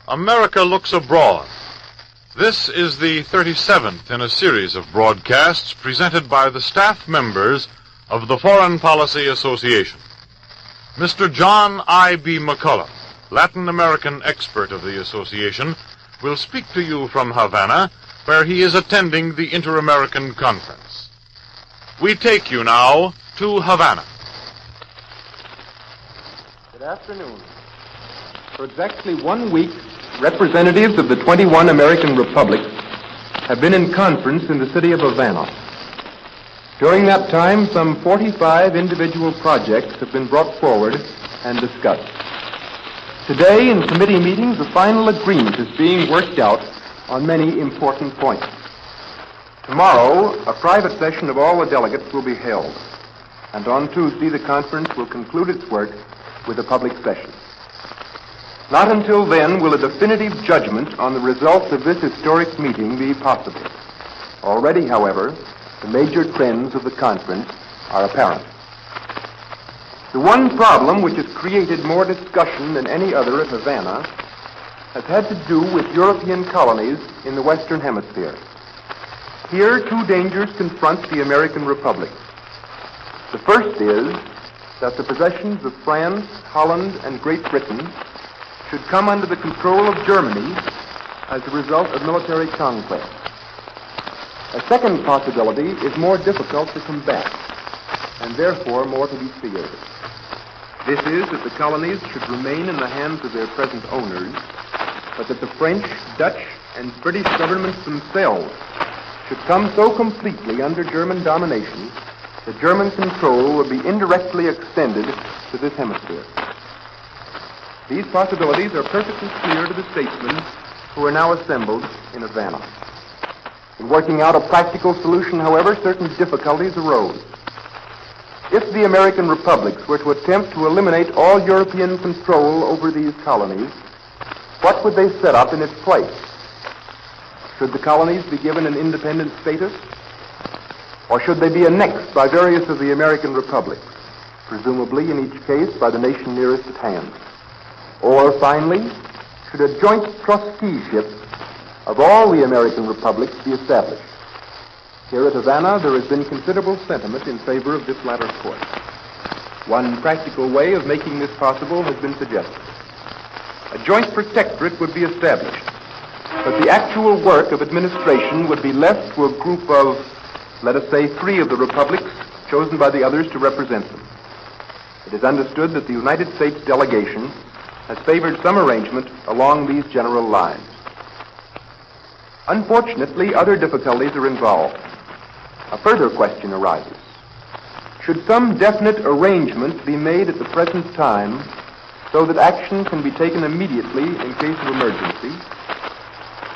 America Looks Abroad. This is the 37th in a series of broadcasts presented by the staff members of the Foreign Policy Association. Mr. John I.B. McCullough, Latin American expert of the association, will speak to you from Havana, where he is attending the InterAmerican conference. We take you now to Havana. Good afternoon. For exactly 1 week, representatives of the 21 American republics have been in conference in the city of Havana. During that time, some 45 individual projects have been brought forward and discussed. Today, in committee meetings, a final agreement is being worked out on many important points. Tomorrow, a private session of all the delegates will be held, and on Tuesday, the conference will conclude its work with a public session. Not until then will a definitive judgment on the results of this historic meeting be possible. Already, however, the major trends of the conference are apparent. The one problem which has created more discussion than any other at Havana has had to do with European colonies in the Western Hemisphere. Here, two dangers confront the American Republic. The first is that the possessions of France, Holland, and Great Britain should come under the control of Germany as a result of military conquest. A second possibility is more difficult to combat, and therefore more to be feared. This is that the colonies should remain in the hands of their present owners, but that the French, Dutch, and British governments themselves should come so completely under German domination that German control would be indirectly extended to this hemisphere. These possibilities are perfectly clear to the statesmen who are now assembled in Havana. In working out a practical solution, however, certain difficulties arose. If the American republics were to attempt to eliminate all European control over these colonies, what would they set up in its place? Should the colonies be given an independent status? Or should they be annexed by various of the American republics, presumably in each case by the nation nearest at hand? Or, finally, should a joint trusteeship of all the American republics be established? Here at Havana, there has been considerable sentiment in favor of this latter course. One practical way of making this possible has been suggested. A joint protectorate would be established, but the actual work of administration would be left to a group of, let us say, 3 of the republics chosen by the others to represent them. It is understood that the United States delegation has favored some arrangement along these general lines. Unfortunately, other difficulties are involved. A further question arises. Should some definite arrangement be made at the present time so that action can be taken immediately in case of emergency?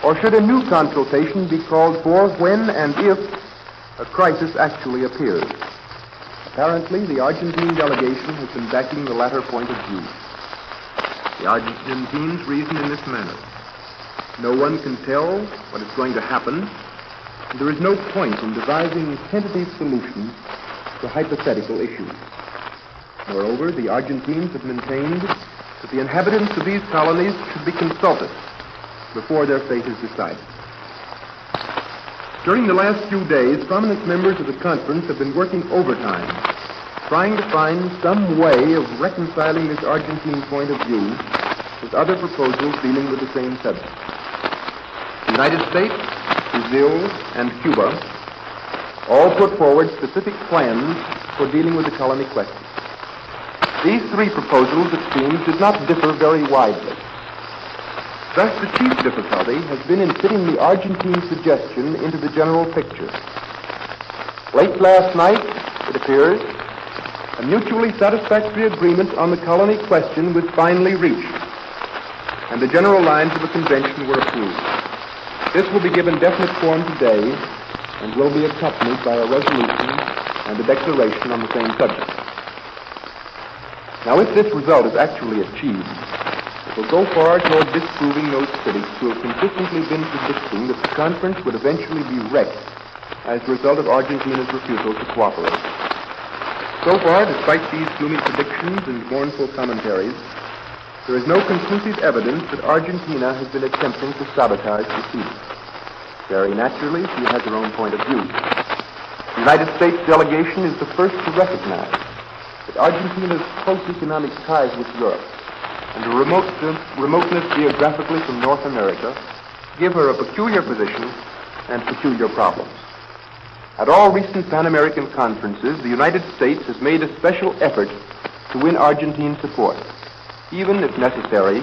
Or should a new consultation be called for when and if a crisis actually appears? Apparently, the Argentine delegation has been backing the latter point of view. The Argentines reason in this manner. No one can tell what is going to happen, and there is no point in devising tentative solutions to hypothetical issues. Moreover, the Argentines have maintained that the inhabitants of these colonies should be consulted before their fate is decided. During the last few days, prominent members of the conference have been working overtime, trying to find some way of reconciling this Argentine point of view with other proposals dealing with the same subject. The United States, Brazil, and Cuba all put forward specific plans for dealing with the colony question. These 3 proposals, it seems, did not differ very widely. Thus, the chief difficulty has been in fitting the Argentine suggestion into the general picture. Late last night, it appears, a mutually satisfactory agreement on the colony question was finally reached, and the general lines of the convention were approved. This will be given definite form today and will be accompanied by a resolution and a declaration on the same subject. Now, if this result is actually achieved, it will go far toward disproving those critics who have consistently been predicting that the conference would eventually be wrecked as a result of Argentina's refusal to cooperate. So far, despite these gloomy predictions and mournful commentaries, there is no conclusive evidence that Argentina has been attempting to sabotage proceedings. Very naturally, she has her own point of view. The United States delegation is the first to recognize that Argentina's close economic ties with Europe and her remoteness geographically from North America give her a peculiar position and peculiar problems. At all recent Pan American conferences, the United States has made a special effort to win Argentine support, even if necessary,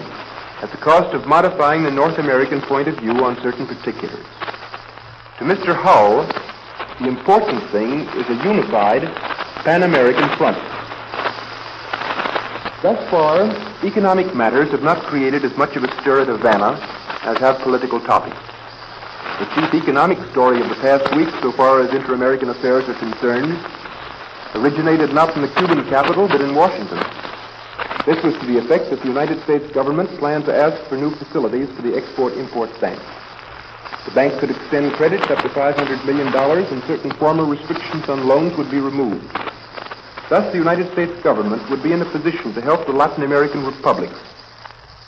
at the cost of modifying the North American point of view on certain particulars. To Mr. Hull, the important thing is a unified Pan-American front. Thus far, economic matters have not created as much of a stir at Havana as have political topics. The chief economic story of the past week, so far as inter-American affairs are concerned, originated not in the Cuban capital, but in Washington. This was to the effect that the United States government planned to ask for new facilities for the Export-Import Bank. The bank could extend credit up to $500 million, and certain former restrictions on loans would be removed. Thus, the United States government would be in a position to help the Latin American republics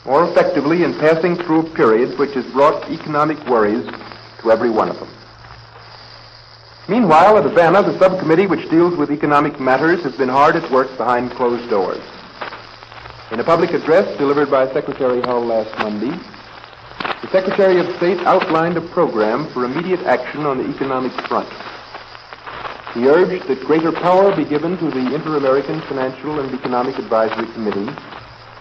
more effectively in passing through a period which has brought economic worries to every one of them. Meanwhile, at Havana, the subcommittee which deals with economic matters has been hard at work behind closed doors. In a public address delivered by Secretary Hull last Monday, the Secretary of State outlined a program for immediate action on the economic front. He urged that greater power be given to the Inter-American Financial and Economic Advisory Committee,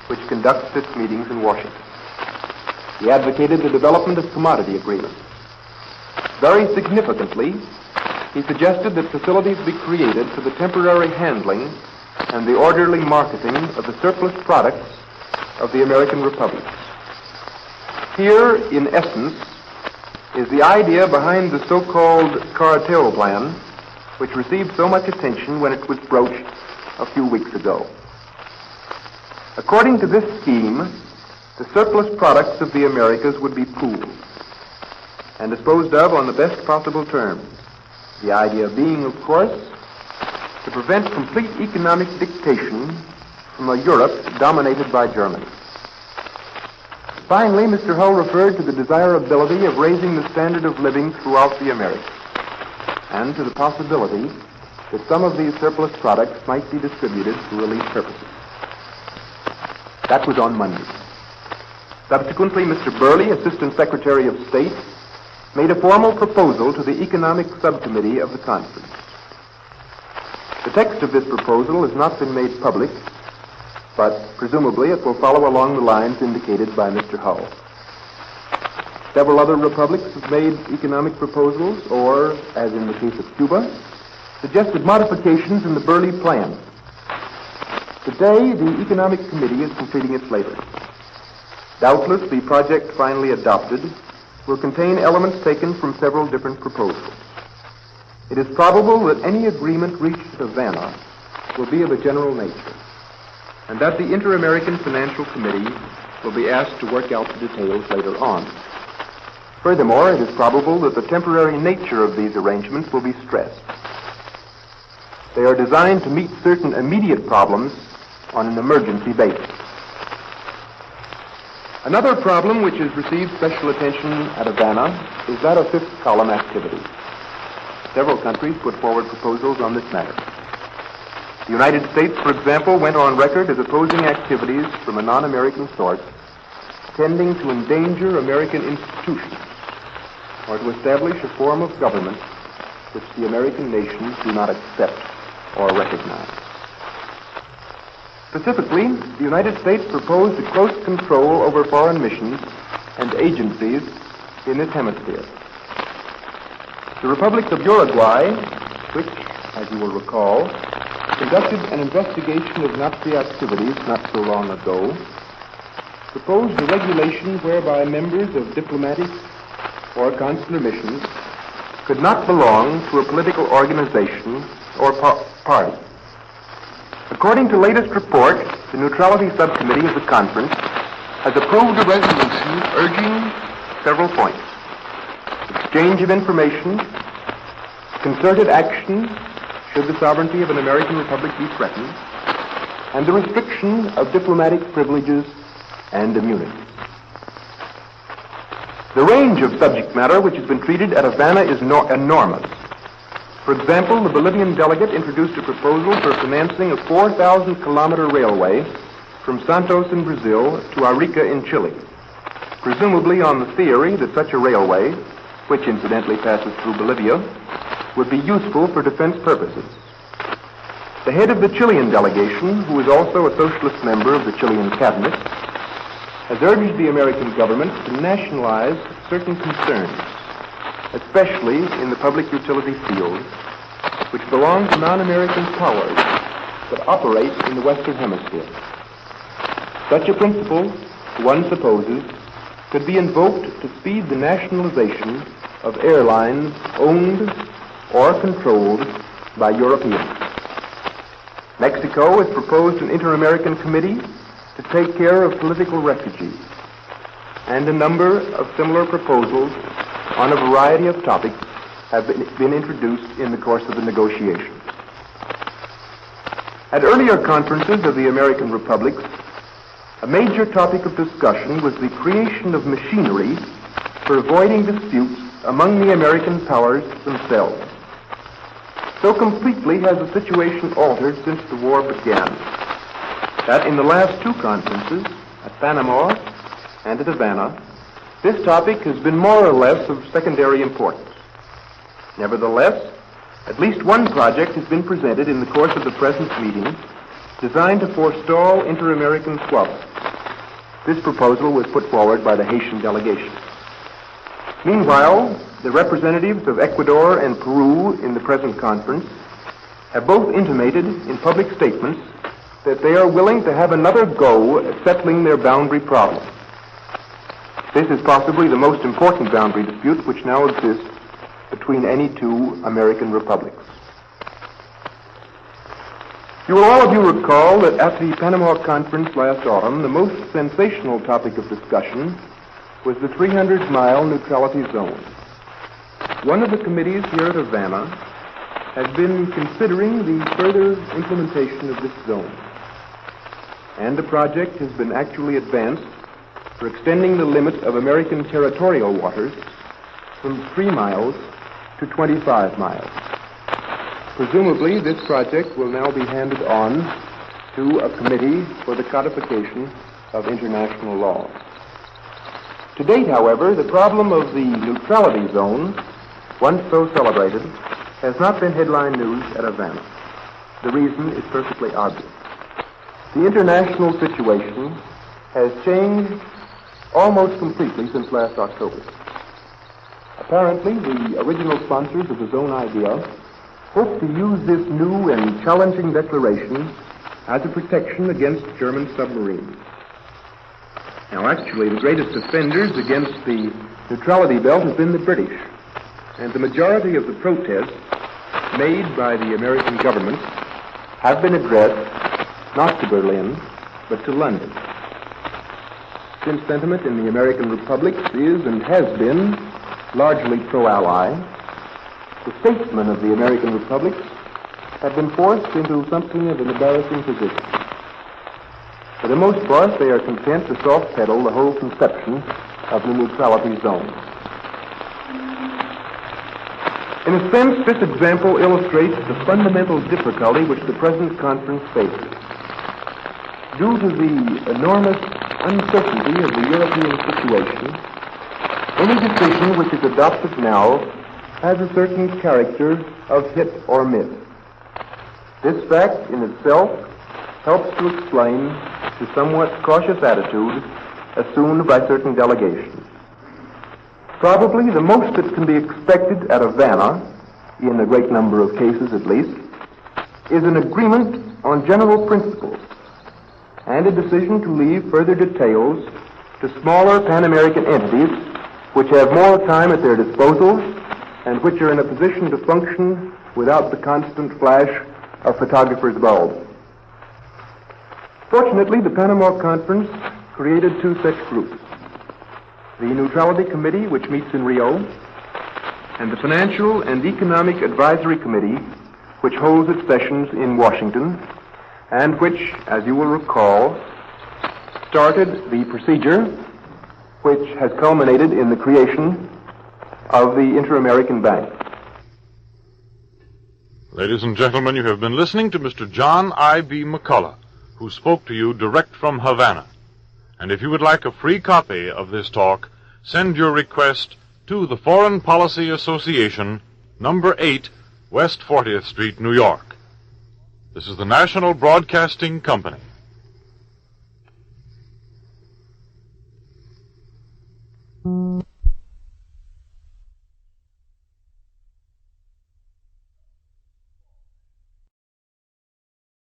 which conducts its meetings in Washington. He advocated the development of commodity agreements. Very significantly, he suggested that facilities be created for the temporary handling and the orderly marketing of the surplus products of the American republics. Here, in essence, is the idea behind the so-called cartel plan, which received so much attention when it was broached a few weeks ago. According to this scheme, the surplus products of the Americas would be pooled and disposed of on the best possible terms. The idea being, of course, to prevent complete economic dictation from a Europe dominated by Germany. Finally, Mr. Hull referred to the desirability of raising the standard of living throughout the Americas and to the possibility that some of these surplus products might be distributed for relief purposes. That was on Monday. Subsequently, Mr. Burley, Assistant Secretary of State, made a formal proposal to the Economic Subcommittee of the conference. The text of this proposal has not been made public, but presumably it will follow along the lines indicated by Mr. Hull. Several other republics have made economic proposals or, as in the case of Cuba, suggested modifications in the Burley plan. Today, the Economic Committee is completing its labor. Doubtless, the project finally adopted will contain elements taken from several different proposals. It is probable that any agreement reached at Havana will be of a general nature, and that the Inter-American Financial Committee will be asked to work out the details later on. Furthermore, it is probable that the temporary nature of these arrangements will be stressed. They are designed to meet certain immediate problems on an emergency basis. Another problem which has received special attention at Havana is that of fifth column activity. Several countries put forward proposals on this matter. The United States, for example, went on record as opposing activities from a non-American source tending to endanger American institutions or to establish a form of government which the American nations do not accept or recognize. Specifically, the United States proposed a close control over foreign missions and agencies in this hemisphere. The Republic of Uruguay, which, as you will recall, conducted an investigation of Nazi activities not so long ago, proposed a regulation whereby members of diplomatic or consular missions could not belong to a political organization or party. According to latest report, the Neutrality Subcommittee of the conference has approved a resolution urging several points: exchange of information, concerted action should the sovereignty of an American republic be threatened, and the restriction of diplomatic privileges and immunity. The range of subject matter which has been treated at Havana is enormous. For example, the Bolivian delegate introduced a proposal for financing a 4,000-kilometer railway from Santos in Brazil to Arica in Chile, presumably on the theory that such a railway, which incidentally passes through Bolivia, would be useful for defense purposes. The head of the Chilean delegation, who is also a socialist member of the Chilean cabinet, has urged the American government to nationalize certain concerns, especially in the public utility field, which belong to non-American powers that operate in the Western Hemisphere. Such a principle, one supposes, could be invoked to speed the nationalization of airlines owned or controlled by Europeans. Mexico has proposed an InterAmerican committee to take care of political refugees, and a number of similar proposals on a variety of topics have been introduced in the course of the negotiations. At earlier conferences of the American republics, a major topic of discussion was the creation of machinery for avoiding disputes among the American powers themselves. So completely has the situation altered since the war began that in the last two conferences, at Panama and at Havana, this topic has been more or less of secondary importance. Nevertheless, at least one project has been presented in the course of the present meeting designed to forestall inter-American squabbles. This proposal was put forward by the Haitian delegation. Meanwhile, the representatives of Ecuador and Peru in the present conference have both intimated in public statements that they are willing to have another go at settling their boundary problem. This is possibly the most important boundary dispute which now exists between any two American republics. You will all of you recall that at the Panama Conference last autumn, the most sensational topic of discussion was the 300-mile neutrality zone. One of the committees here at Havana has been considering the further implementation of this zone, and the project has been actually advanced for extending the limit of American territorial waters from 3 miles to 25 miles. Presumably, this project will now be handed on to a committee for the codification of international law. To date, however, the problem of the neutrality zone, once so celebrated, has not been headline news at Havana. The reason is perfectly obvious. The international situation has changed almost completely since last October. Apparently, the original sponsors of the zone idea hope to use this new and challenging declaration as a protection against German submarines. Now, actually, the greatest offenders against the neutrality belt have been the British, and the majority of the protests made by the American government have been addressed not to Berlin, but to London. Since sentiment in the American republics is and has been largely pro-Ally, the statesmen of the American republics have been forced into something of an embarrassing position. For the most part, they are content to soft-pedal the whole conception of the neutrality zone. In a sense, this example illustrates the fundamental difficulty which the present conference faces. Due to the enormous uncertainty of the European situation, any decision which is adopted now has a certain character of hit or miss. This fact in itself helps to explain the somewhat cautious attitude assumed by certain delegations. Probably the most that can be expected at Havana, in a great number of cases at least, is an agreement on general principles and a decision to leave further details to smaller Pan-American entities which have more time at their disposal and which are in a position to function without the constant flash of photographers' bulbs. Fortunately, the Panama Conference created two such groups: the Neutrality Committee, which meets in Rio, and the Financial and Economic Advisory Committee, which holds its sessions in Washington, and which, as you will recall, started the procedure which has culminated in the creation of the InterAmerican Bank. Ladies and gentlemen, you have been listening to Mr. John I.B. McCullough, who spoke to you direct from Havana. And if you would like a free copy of this talk, send your request to the Foreign Policy Association, number 8, West 40th Street, New York. This is the National Broadcasting Company.